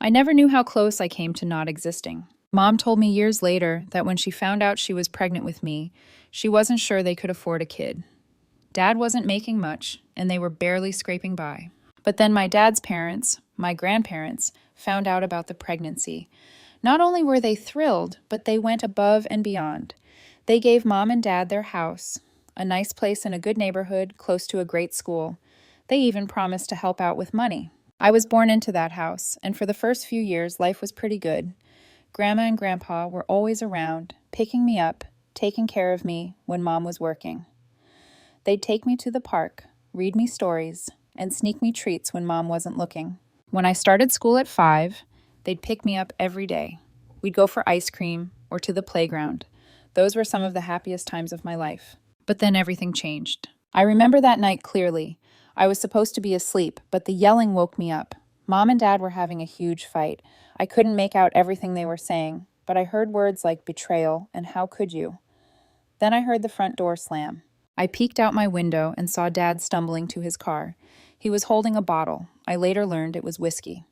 I never knew how close I came to not existing. Mom told me years later that when she found out she was pregnant with me, she wasn't sure they could afford a kid. Dad wasn't making much, and they were barely scraping by. But then my dad's parents, my grandparents, found out about the pregnancy. Not only were they thrilled, but they went above and beyond. They gave Mom and Dad their house, a nice place in a good neighborhood close to a great school. They even promised to help out with money. I was born into that house, and for the first few years, life was pretty good. Grandma and Grandpa were always around, picking me up, taking care of me when Mom was working. They'd take me to the park, read me stories, and sneak me treats when Mom wasn't looking. When I started school at 5, they'd pick me up every day. We'd go for ice cream or to the playground. Those were some of the happiest times of my life. But then everything changed. I remember that night clearly. I was supposed to be asleep, but the yelling woke me up. Mom and Dad were having a huge fight. I couldn't make out everything they were saying, but I heard words like betrayal and how could you. Then I heard the front door slam. I peeked out my window and saw Dad stumbling to his car. He was holding a bottle. I later learned it was whiskey.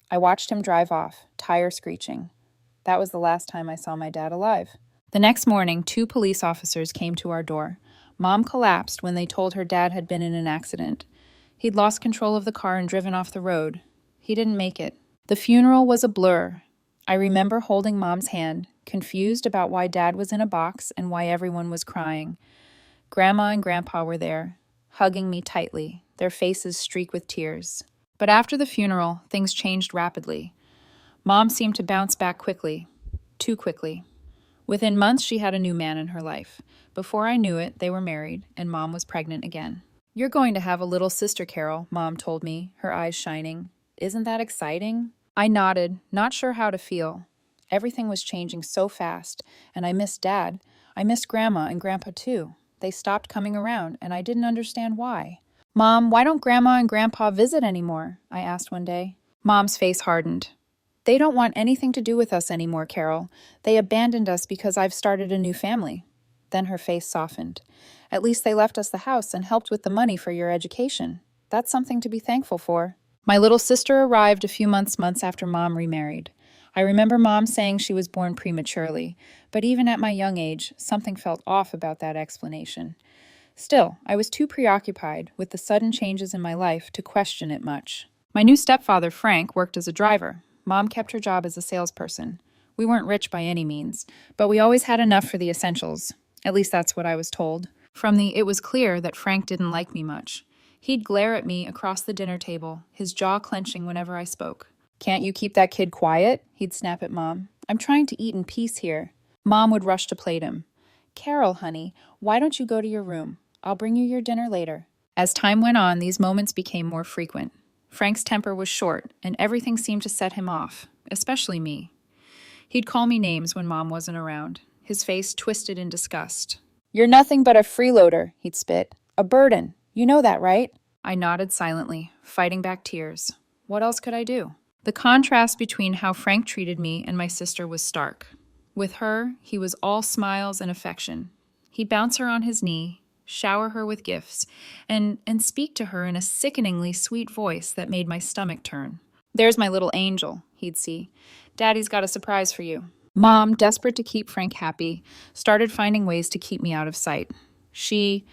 I watched him drive off, tire screeching. That was the last time I saw my dad alive. The next morning, 2 police officers came to our door. Mom collapsed when they told her dad had been in an accident. He'd lost control of the car and driven off the road. He didn't make it. The funeral was a blur. I remember holding Mom's hand, confused about why Dad was in a box and why everyone was crying. Grandma and Grandpa were there, hugging me tightly, their faces streaked with tears. But after the funeral, things changed rapidly. Mom seemed to bounce back quickly, too quickly. Within months, she had a new man in her life. Before I knew it, they were married, and Mom was pregnant again. "You're going to have a little sister, Carol," Mom told me, her eyes shining. "Isn't that exciting?" I nodded, not sure how to feel. Everything was changing so fast, and I missed Dad. I missed Grandma and Grandpa too. They stopped coming around, and I didn't understand why. "Mom, why don't Grandma and Grandpa visit anymore?" I asked one day. Mom's face hardened. "They don't want anything to do with us anymore, Carol. They abandoned us because I've started a new family." Then her face softened. "At least they left us the house and helped with the money for your education. That's something to be thankful for." My little sister arrived a few months after Mom remarried. I remember Mom saying she was born prematurely, but even at my young age, something felt off about that explanation. Still, I was too preoccupied with the sudden changes in my life to question it much. My new stepfather, Frank, worked as a driver. Mom kept her job as a salesperson. We weren't rich by any means, but we always had enough for the essentials. At least that's what I was told. It was clear that Frank didn't like me much. He'd glare at me across the dinner table, his jaw clenching whenever I spoke. "Can't you keep that kid quiet?" He'd snap at Mom. "I'm trying to eat in peace here." Mom would rush to plate him. "Carol, honey, why don't you go to your room? I'll bring you your dinner later." As time went on, these moments became more frequent. Frank's temper was short, and everything seemed to set him off, especially me. He'd call me names when Mom wasn't around, his face twisted in disgust. "You're nothing but a freeloader," he'd spit. "A burden. You know that, right?" I nodded silently, fighting back tears. What else could I do? The contrast between how Frank treated me and my sister was stark. With her, he was all smiles and affection. He'd bounce her on his knee, shower her with gifts, and speak to her in a sickeningly sweet voice that made my stomach turn. "There's my little angel," he'd see. "Daddy's got a surprise for you." Mom, desperate to keep Frank happy, started finding ways to keep me out of sight. She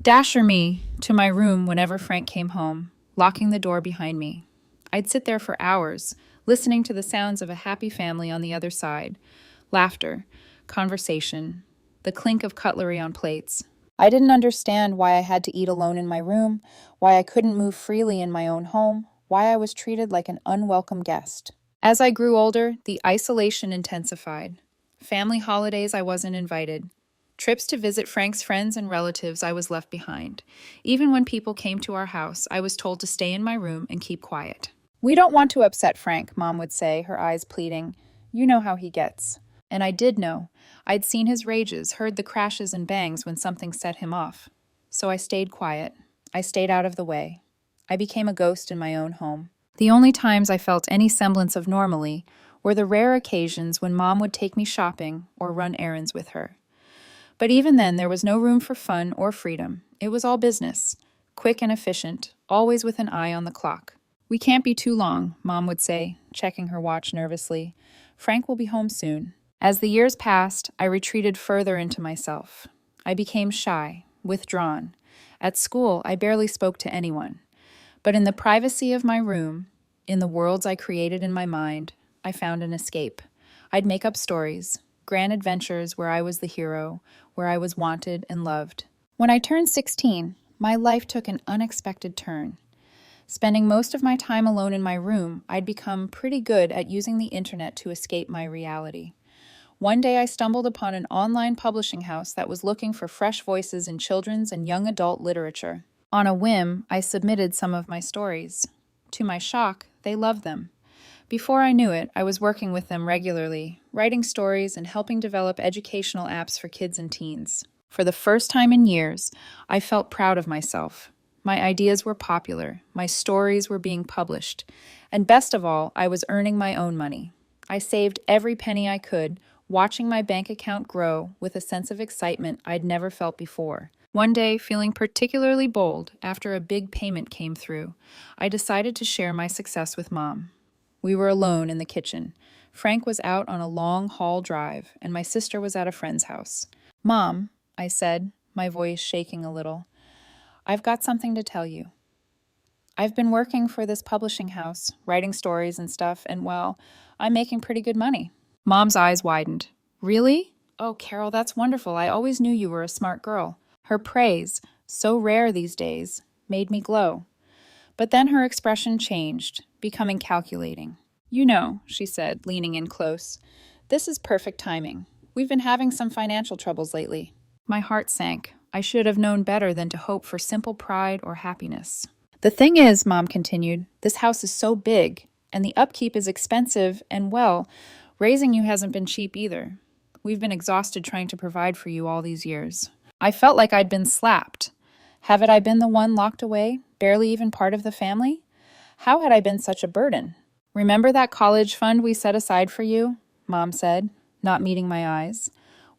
dashed me to my room whenever Frank came home, locking the door behind me. I'd sit there for hours, listening to the sounds of a happy family on the other side. Laughter, conversation, the clink of cutlery on plates. I didn't understand why I had to eat alone in my room, why I couldn't move freely in my own home, why I was treated like an unwelcome guest. As I grew older, the isolation intensified. Family holidays I wasn't invited. Trips to visit Frank's friends and relatives I was left behind. Even when people came to our house, I was told to stay in my room and keep quiet. "We don't want to upset Frank," Mom would say, her eyes pleading. "You know how he gets." And I did know. I'd seen his rages, heard the crashes and bangs when something set him off. So I stayed quiet. I stayed out of the way. I became a ghost in my own home. The only times I felt any semblance of normalcy were the rare occasions when Mom would take me shopping or run errands with her. But even then, there was no room for fun or freedom. It was all business, quick and efficient, always with an eye on the clock. We can't be too long, Mom would say, checking her watch nervously. Frank will be home soon. As the years passed, I retreated further into myself. I became shy, withdrawn. At school, I barely spoke to anyone. But in the privacy of my room, in the worlds I created in my mind, I found an escape. I'd make up stories, grand adventures where I was the hero, where I was wanted and loved. When I turned 16, my life took an unexpected turn. Spending most of my time alone in my room, I'd become pretty good at using the internet to escape my reality. One day I stumbled upon an online publishing house that was looking for fresh voices in children's and young adult literature. On a whim, I submitted some of my stories. To my shock, they loved them. Before I knew it, I was working with them regularly, writing stories and helping develop educational apps for kids and teens. For the first time in years, I felt proud of myself. My ideas were popular, my stories were being published, and best of all, I was earning my own money. I saved every penny I could, watching my bank account grow with a sense of excitement I'd never felt before. One day, feeling particularly bold after a big payment came through, I decided to share my success with Mom. We were alone in the kitchen. Frank was out on a long haul drive, and my sister was at a friend's house. "Mom," I said, my voice shaking a little, "I've got something to tell you. I've been working for this publishing house, writing stories and stuff, and well, I'm making pretty good money." Mom's eyes widened. "Really? Oh, Carol, that's wonderful. I always knew you were a smart girl." Her praise, so rare these days, made me glow. But then her expression changed, becoming calculating. "You know," she said, leaning in close, "this is perfect timing. We've been having some financial troubles lately." My heart sank. I should have known better than to hope for simple pride or happiness. "The thing is," Mom continued, "this house is so big, and the upkeep is expensive, and well, raising you hasn't been cheap either. We've been exhausted trying to provide for you all these years." I felt like I'd been slapped. Haven't I been the one locked away, barely even part of the family? How had I been such a burden? "Remember that college fund we set aside for you?" Mom said, not meeting my eyes.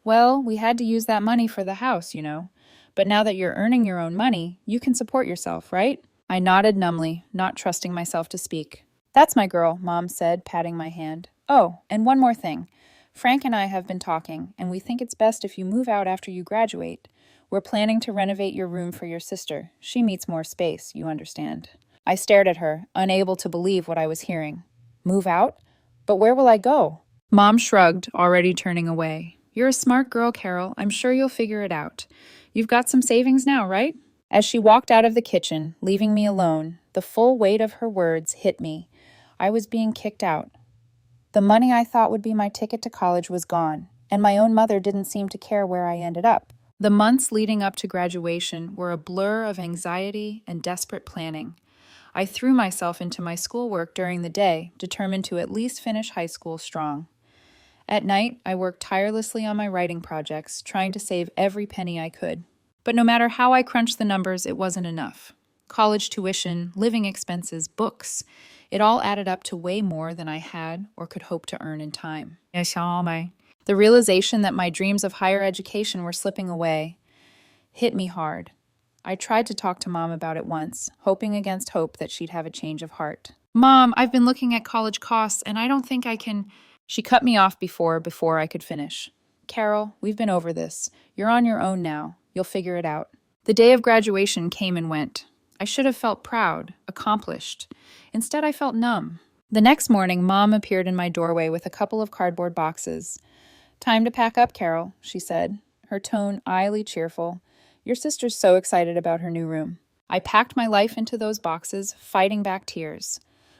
"Well, we had to use that money for the house, you know. But now that you're earning your own money, you can support yourself, right?" I nodded numbly, not trusting myself to speak. "That's my girl," Mom said, patting my hand. "Oh, and one more thing. Frank and I have been talking, and we think it's best if you move out after you graduate. We're planning to renovate your room for your sister. She needs more space, you understand." I stared at her, unable to believe what I was hearing. "Move out? But where will I go?" Mom shrugged, already turning away. "You're a smart girl, Carol. I'm sure you'll figure it out. You've got some savings now, right?" As she walked out of the kitchen, leaving me alone, the full weight of her words hit me. I was being kicked out. The money I thought would be my ticket to college was gone, and my own mother didn't seem to care where I ended up. The months leading up to graduation were a blur of anxiety and desperate planning. I threw myself into my schoolwork during the day, determined to at least finish high school strong. At night, I worked tirelessly on my writing projects, trying to save every penny I could. But no matter how I crunched the numbers, it wasn't enough. College tuition, living expenses, books, it all added up to way more than I had or could hope to earn in time. The realization that my dreams of higher education were slipping away hit me hard. I tried to talk to Mom about it once, hoping against hope that she'd have a change of heart. "Mom, I've been looking at college costs, and I don't think I can—" She cut me off before I could finish. "Carol, we've been over this. You're on your own now. You'll figure it out." The day of graduation came and went. I should have felt proud, accomplished. Instead, I felt numb. The next morning, Mom appeared in my doorway with a couple of cardboard boxes. "Time to pack up, Carol," she said, her tone iyly cheerful. "Your sister's so excited about her new room." I packed my life into those boxes, fighting back tears.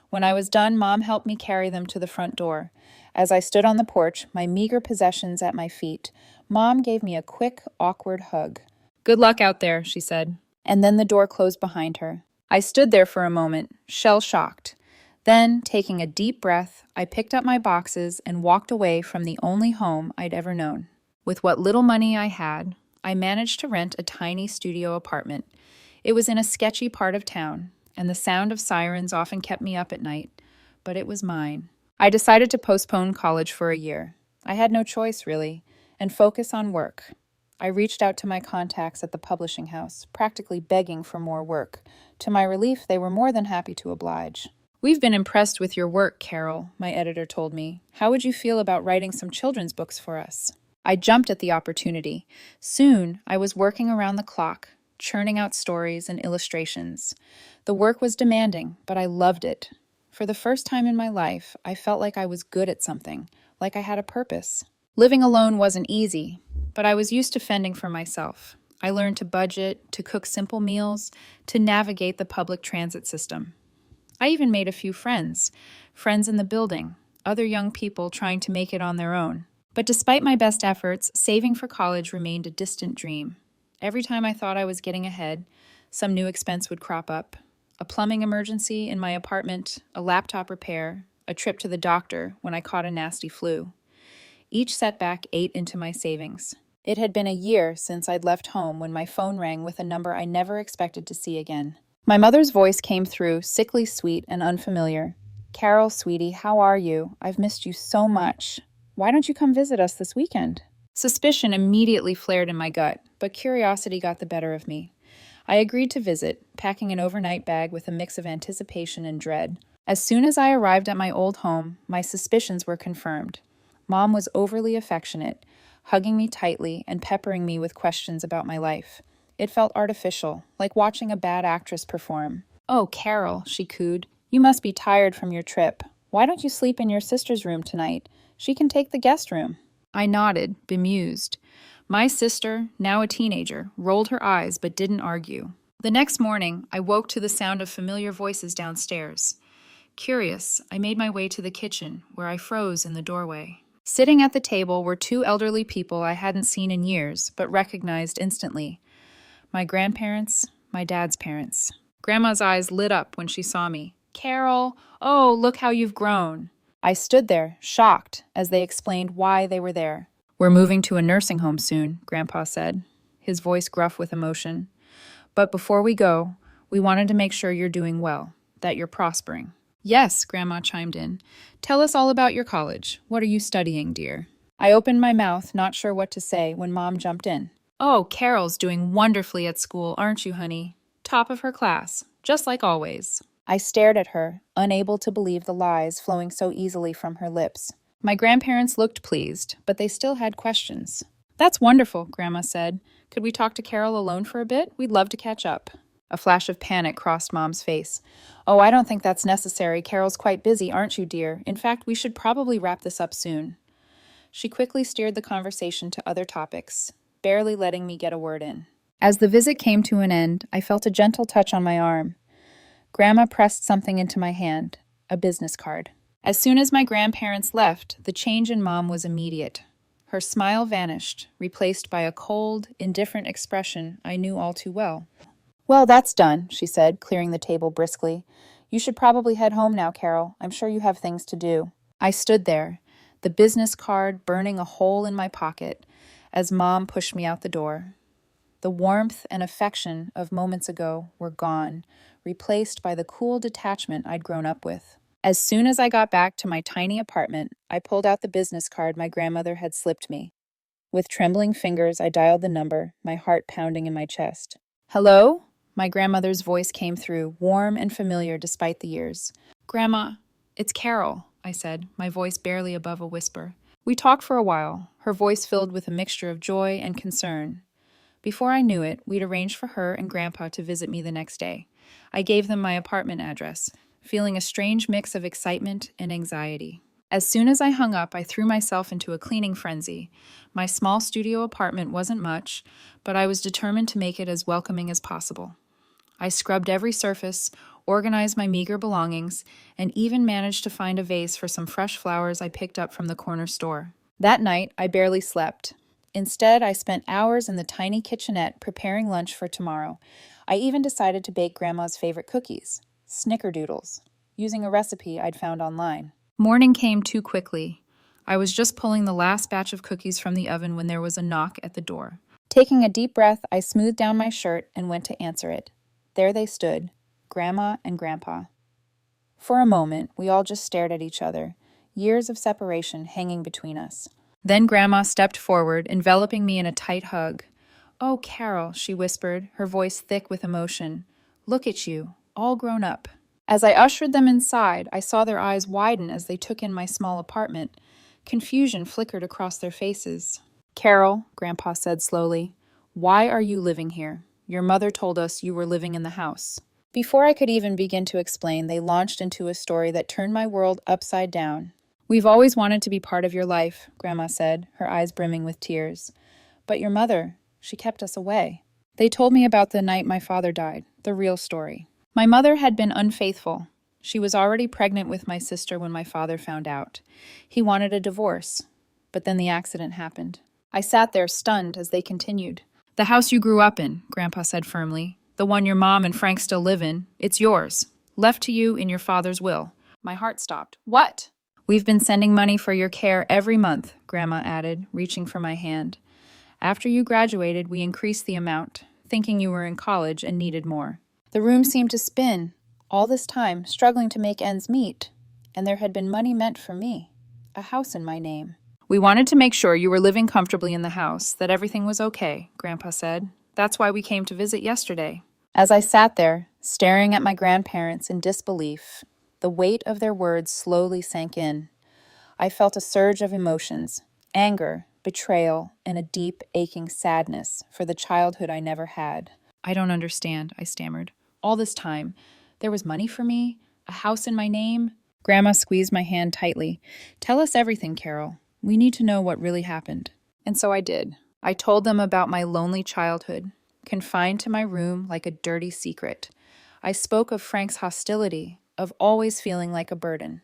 When I was done, Mom helped me carry them to the front door. As I stood on the porch, my meager possessions at my feet, Mom gave me a quick, awkward hug. "Good luck out there," she said. And then the door closed behind her. I stood there for a moment, shell-shocked. Then, taking a deep breath, I picked up my boxes and walked away from the only home I'd ever known. With what little money I had, I managed to rent a tiny studio apartment. It was in a sketchy part of town, and the sound of sirens often kept me up at night, but it was mine. I decided to postpone college for a year. I had no choice, really, and focus on work. I reached out to my contacts at the publishing house, practically begging for more work. To my relief, they were more than happy to oblige. We've been impressed with your work, Carol, my editor told me. How would you feel about writing some children's books for us? I jumped at the opportunity. Soon, I was working around the clock, churning out stories and illustrations. The work was demanding, but I loved it. For the first time in my life, I felt like I was good at something, like I had a purpose. Living alone wasn't easy, but I was used to fending for myself. I learned to budget, to cook simple meals, to navigate the public transit system. I even made a few friends in the building, other young people trying to make it on their own. But despite my best efforts, saving for college remained a distant dream. Every time I thought I was getting ahead, some new expense would crop up. A plumbing emergency in my apartment, a laptop repair, a trip to the doctor when I caught a nasty flu. Each setback ate into my savings. It had been a year since I'd left home when my phone rang with a number I never expected to see again. My mother's voice came through, sickly sweet and unfamiliar. "Carol, sweetie, how are you? I've missed you so much. Why don't you come visit us this weekend?" Suspicion immediately flared in my gut, but curiosity got the better of me. I agreed to visit, packing an overnight bag with a mix of anticipation and dread. As soon as I arrived at my old home, my suspicions were confirmed. Mom was overly affectionate, hugging me tightly and peppering me with questions about my life. It felt artificial, like watching a bad actress perform. "Oh, Carol," she cooed, "you must be tired from your trip. Why don't you sleep in your sister's room tonight? She can take the guest room." I nodded, bemused. My sister, now a teenager, rolled her eyes but didn't argue. The next morning, I woke to the sound of familiar voices downstairs. Curious, I made my way to the kitchen, where I froze in the doorway. Sitting at the table were two elderly people I hadn't seen in years, but recognized instantly. My grandparents, my dad's parents. Grandma's eyes lit up when she saw me. "Carol, oh, look how you've grown." I stood there, shocked, as they explained why they were there. "We're moving to a nursing home soon," Grandpa said, his voice gruff with emotion. "But before we go, we wanted to make sure you're doing well, that you're prospering." "Yes," Grandma chimed in. "Tell us all about your college. What are you studying, dear?" I opened my mouth, not sure what to say, when Mom jumped in. "Oh, Carol's doing wonderfully at school, aren't you, honey? Top of her class, just like always." I stared at her, unable to believe the lies flowing so easily from her lips. My grandparents looked pleased, but they still had questions. "That's wonderful," Grandma said. "Could we talk to Carol alone for a bit? We'd love to catch up." A flash of panic crossed Mom's face. "Oh, I don't think that's necessary. Carol's quite busy, aren't you, dear? In fact, we should probably wrap this up soon." She quickly steered the conversation to other topics, barely letting me get a word in. As the visit came to an end, I felt a gentle touch on my arm. Grandma pressed something into my hand, a business card. As soon as my grandparents left, the change in Mom was immediate. Her smile vanished, replaced by a cold, indifferent expression I knew all too well. "Well, that's done," she said, clearing the table briskly. "You should probably head home now, Carol. I'm sure you have things to do." I stood there, the business card burning a hole in my pocket, as Mom pushed me out the door. The warmth and affection of moments ago were gone, replaced by the cool detachment I'd grown up with. As soon as I got back to my tiny apartment, I pulled out the business card my grandmother had slipped me. With trembling fingers, I dialed the number, my heart pounding in my chest. "Hello?" My grandmother's voice came through, warm and familiar despite the years. "Grandma, it's Carol," I said, my voice barely above a whisper. We talked for a while, her voice filled with a mixture of joy and concern. Before I knew it, we'd arranged for her and Grandpa to visit me the next day. I gave them my apartment address, feeling a strange mix of excitement and anxiety. As soon as I hung up, I threw myself into a cleaning frenzy. My small studio apartment wasn't much, but I was determined to make it as welcoming as possible. I scrubbed every surface, organized my meager belongings, and even managed to find a vase for some fresh flowers I picked up from the corner store. That night, I barely slept. Instead, I spent hours in the tiny kitchenette preparing lunch for tomorrow. I even decided to bake Grandma's favorite cookies, snickerdoodles, using a recipe I'd found online. Morning came too quickly. I was just pulling the last batch of cookies from the oven when there was a knock at the door. Taking a deep breath, I smoothed down my shirt and went to answer it. There they stood, Grandma and Grandpa. For a moment, we all just stared at each other, years of separation hanging between us. Then Grandma stepped forward, enveloping me in a tight hug. "Oh, Carol," she whispered, her voice thick with emotion. "Look at you, all grown up." As I ushered them inside, I saw their eyes widen as they took in my small apartment. Confusion flickered across their faces. "Carol," Grandpa said slowly, "why are you living here? Your mother told us you were living in the house." Before I could even begin to explain, they launched into a story that turned my world upside down. "We've always wanted to be part of your life," Grandma said, her eyes brimming with tears. "But your mother, she kept us away." They told me about the night my father died, the real story. My mother had been unfaithful. She was already pregnant with my sister when my father found out. He wanted a divorce, but then the accident happened. I sat there stunned as they continued. "The house you grew up in," Grandpa said firmly, "the one your mom and Frank still live in, it's yours, left to you in your father's will." My heart stopped. "What?" "We've been sending money for your care every month," Grandma added, reaching for my hand. "After you graduated, we increased the amount, thinking you were in college and needed more." The room seemed to spin. All this time, struggling to make ends meet. And there had been money meant for me. A house in my name. "We wanted to make sure you were living comfortably in the house, that everything was okay," Grandpa said. "That's why we came to visit yesterday." As I sat there, staring at my grandparents in disbelief, the weight of their words slowly sank in. I felt a surge of emotions, anger, betrayal, and a deep, aching sadness for the childhood I never had. "I don't understand," I stammered. "All this time, there was money for me, a house in my name." Grandma squeezed my hand tightly. "Tell us everything, Carol. We need to know what really happened." And so I did. I told them about my lonely childhood, confined to my room like a dirty secret. I spoke of Frank's hostility, of always feeling like a burden.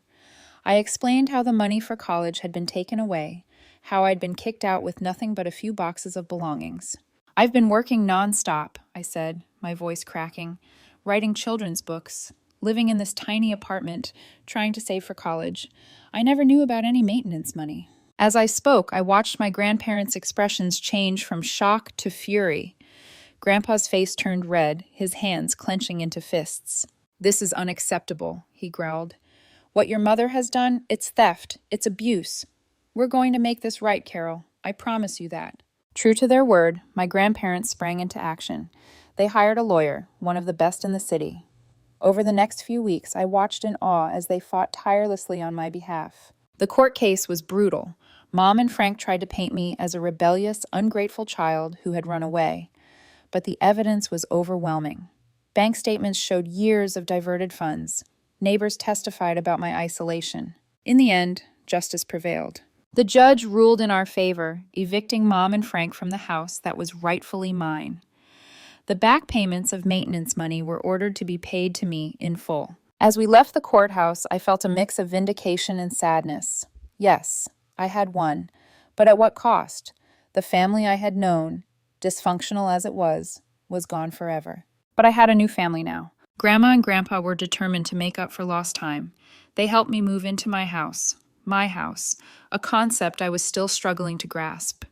I explained how the money for college had been taken away, how I'd been kicked out with nothing but a few boxes of belongings. "I've been working nonstop," I said, my voice cracking, "writing children's books, living in this tiny apartment, trying to save for college. I never knew about any maintenance money." As I spoke, I watched my grandparents' expressions change from shock to fury. Grandpa's face turned red, his hands clenching into fists. "This is unacceptable," he growled. "What your mother has done, it's theft, it's abuse. We're going to make this right, Carol. I promise you that." True to their word, my grandparents sprang into action. They hired a lawyer, one of the best in the city. Over the next few weeks, I watched in awe as they fought tirelessly on my behalf. The court case was brutal. Mom and Frank tried to paint me as a rebellious, ungrateful child who had run away. But the evidence was overwhelming. Bank statements showed years of diverted funds. Neighbors testified about my isolation. In the end, justice prevailed. The judge ruled in our favor, evicting Mom and Frank from the house that was rightfully mine. The back payments of maintenance money were ordered to be paid to me in full. As we left the courthouse, I felt a mix of vindication and sadness. Yes, I had won, but at what cost? The family I had known, dysfunctional as it was gone forever. But I had a new family now. Grandma and Grandpa were determined to make up for lost time. They helped me move into my house, a concept I was still struggling to grasp.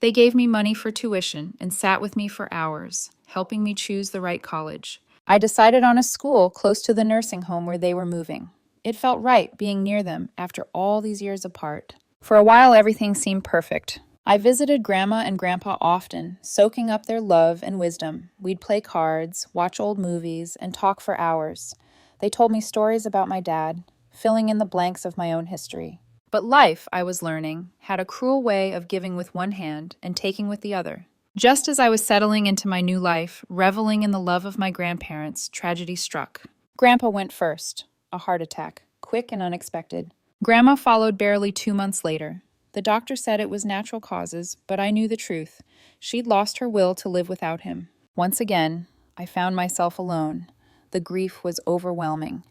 They gave me money for tuition and sat with me for hours, helping me choose the right college. I decided on a school close to the nursing home where they were moving. It felt right being near them after all these years apart. For a while, everything seemed perfect. I visited Grandma and Grandpa often, soaking up their love and wisdom. We'd play cards, watch old movies, and talk for hours. They told me stories about my dad, filling in the blanks of my own history. But life, I was learning, had a cruel way of giving with one hand and taking with the other. Just as I was settling into my new life, reveling in the love of my grandparents, tragedy struck. Grandpa went first, a heart attack, quick and unexpected. Grandma followed barely 2 months later. The doctor said it was natural causes, but I knew the truth. She'd lost her will to live without him. Once again, I found myself alone. The grief was overwhelming.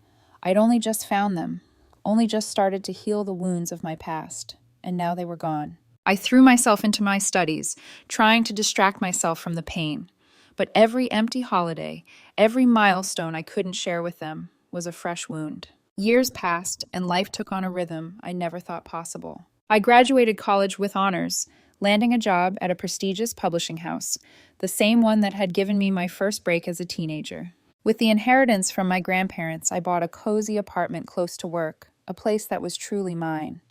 I'd only just found them, only just started to heal the wounds of my past, and now they were gone. I threw myself into my studies, trying to distract myself from the pain. But every empty holiday, every milestone I couldn't share with them, was a fresh wound. Years passed, and life took on a rhythm I never thought possible. I graduated college with honors, landing a job at a prestigious publishing house, the same one that had given me my first break as a teenager. With the inheritance from my grandparents, I bought a cozy apartment close to work, a place that was truly mine.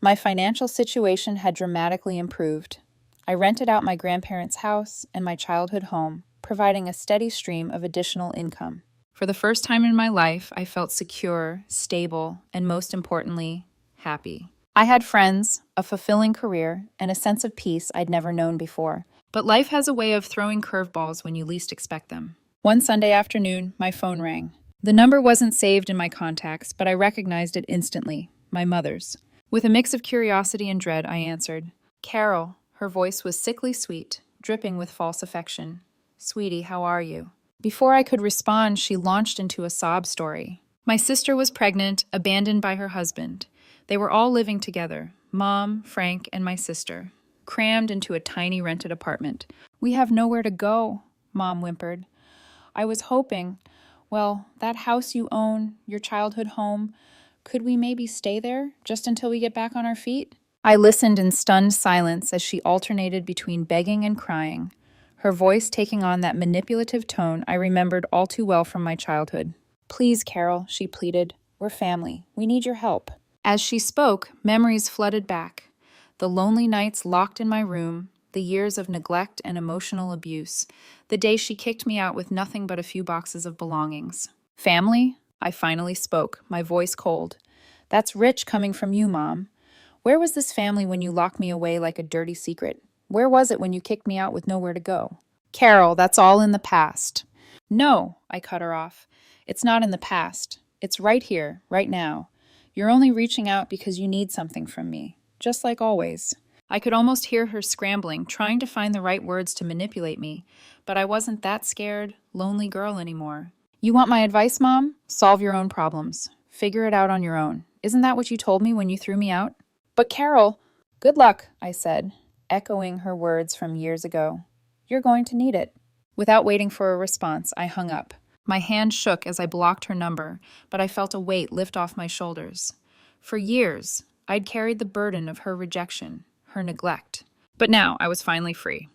My financial situation had dramatically improved. I rented out my grandparents' house and my childhood home, providing a steady stream of additional income. For the first time in my life, I felt secure, stable, and most importantly, happy. I had friends, a fulfilling career, and a sense of peace I'd never known before. But life has a way of throwing curveballs when you least expect them. One Sunday afternoon, my phone rang. The number wasn't saved in my contacts, but I recognized it instantly. My mother's. With a mix of curiosity and dread, I answered. Carol. Her voice was sickly sweet, dripping with false affection. Sweetie, how are you? Before I could respond, she launched into a sob story. My sister was pregnant, abandoned by her husband. They were all living together, Mom, Frank, and my sister, crammed into a tiny rented apartment. We have nowhere to go, Mom whimpered. I was hoping, well, that house you own, your childhood home, could we maybe stay there just until we get back on our feet? I listened in stunned silence as she alternated between begging and crying, her voice taking on that manipulative tone I remembered all too well from my childhood. Please, Carol, she pleaded. We're family. We need your help. As she spoke, memories flooded back. The lonely nights locked in my room, the years of neglect and emotional abuse, the day she kicked me out with nothing but a few boxes of belongings. Family? I finally spoke, my voice cold. That's rich coming from you, Mom. Where was this family when you locked me away like a dirty secret? Where was it when you kicked me out with nowhere to go? Carol, that's all in the past. No, I cut her off. It's not in the past. It's right here, right now. You're only reaching out because you need something from me, just like always. I could almost hear her scrambling, trying to find the right words to manipulate me, but I wasn't that scared, lonely girl anymore. You want my advice, Mom? Solve your own problems. Figure it out on your own. Isn't that what you told me when you threw me out? But Carol, good luck, I said, echoing her words from years ago. You're going to need it. Without waiting for a response, I hung up. My hand shook as I blocked her number, but I felt a weight lift off my shoulders. For years, I'd carried the burden of her rejection, her neglect. But now I was finally free.